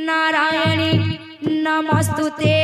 नारायणी नमस्तुते।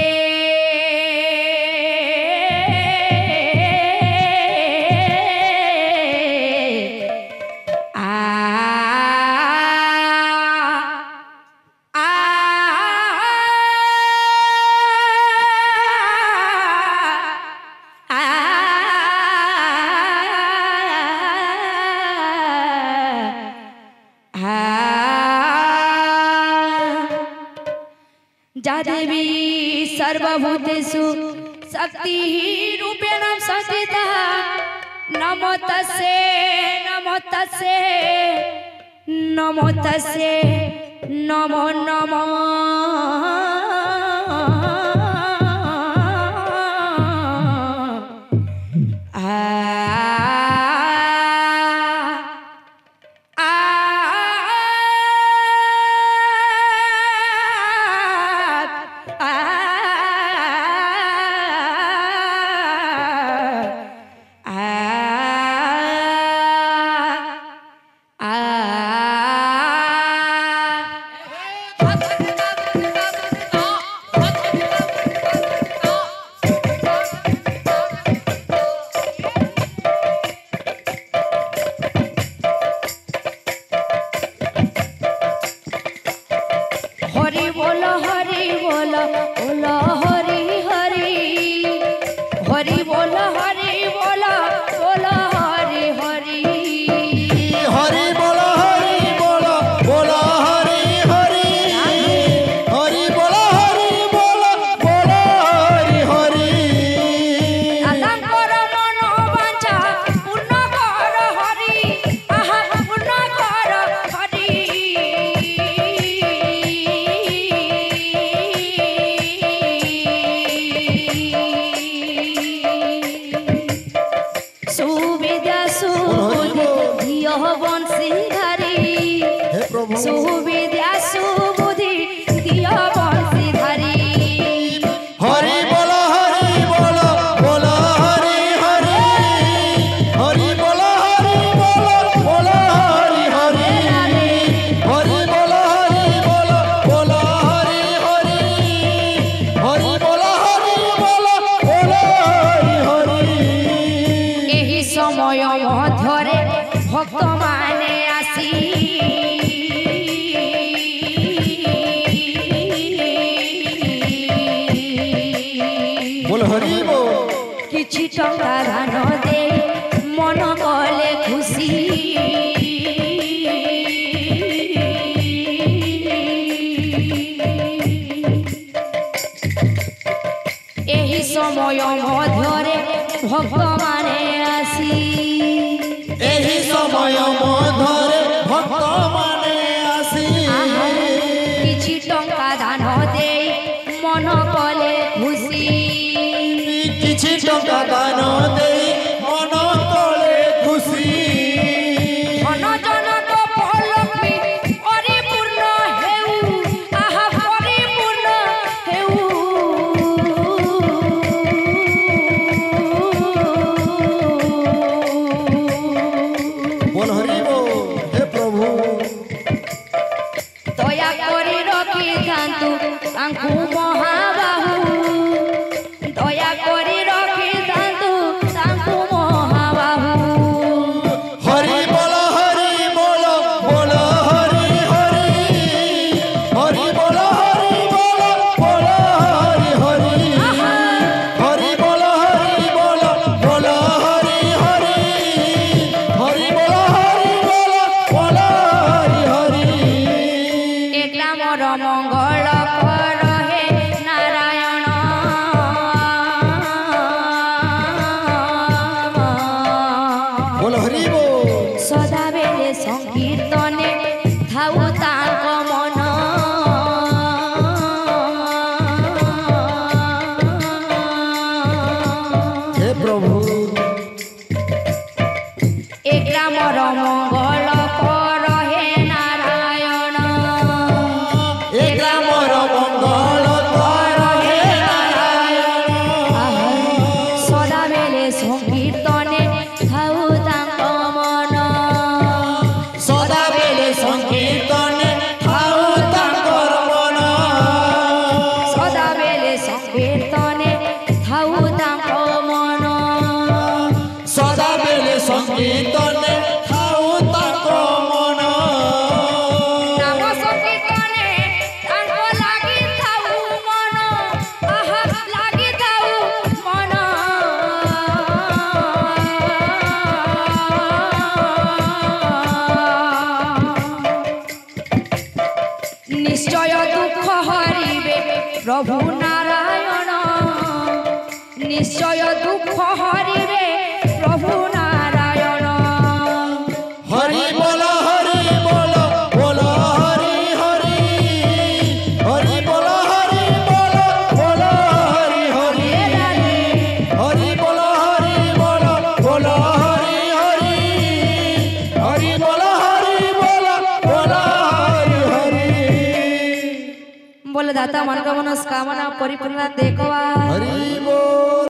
जा देवी सर्वभूतेषु शक्ति रूपेण संस्थिता। नमो तस्से नमो तस्से नमो तस्से नमो नमो। हरि बोलो बोलो हरि हरि हरि बोलो बोलो हरि हरि हरि बोलो बोलो हरि हरि हरि बोलो हरि हरि। आलंकर मन वांछा पूर्ण कर हरि आहा पूर्ण कर हरि। सुविद्या सुबुद्धि धियो बंशीधारी सुविद्या सुबुद्धि धियो बंशीधारी। हरि बोलो बोलो हरि हरि हरि बोलो हरि हरि हरि बोलो हरि हरि हरि बोलो हरि हरि। एही समय मध्यरे भक्त माने आसी बोल हरि बोल। किछि टंका दान दे मन कले खुशी। एही समय मध्यरे भक्त माने आसी एही समय मध्यरे भक्त माने आसी किछि टंका दान दे मन कले खुशी। किछि टंका दान दे मन कले खुशी। धन जनक फलक्ष्मी परिपूर्ण हेउ आहा परिपूर्ण हेउ। बोल हरि बोल। हे प्रभु दया करि रखि थांतु तांकु महाबाहु दया करि रखि थांतु तांकु महाबाहु। हरि बोलो बोलो हरि हरि हरि बोलो हरि हरि हरि बोलो हरि हरि हरि बोलो हरि हरि। एकला मोर मंगल कर हे नारायण। बोल हरि बोल। सदा बेले संकीर्तने थाउ तांक मन। हे प्रभु एकला मोर मंगल कर हे नारायण। एकला मोर मंगल कर हे नारायण। सदा बेले संकीर्तने थाउ तांक मन। सदा बेले संकीर्तन थाउ निश्चय दुख हरिबे प्रभु नारायण निश्चय दुख हरिबे प्रभु नारायण हरि बोला बोला हरि हरि हरि बोला बोला हरि हरि हरि बोला बोला हरि हरि हरि बोला बोला हरि हरि बोले दाता मन का मनस्कामना परिपूर्ण देखवा हरि बोल।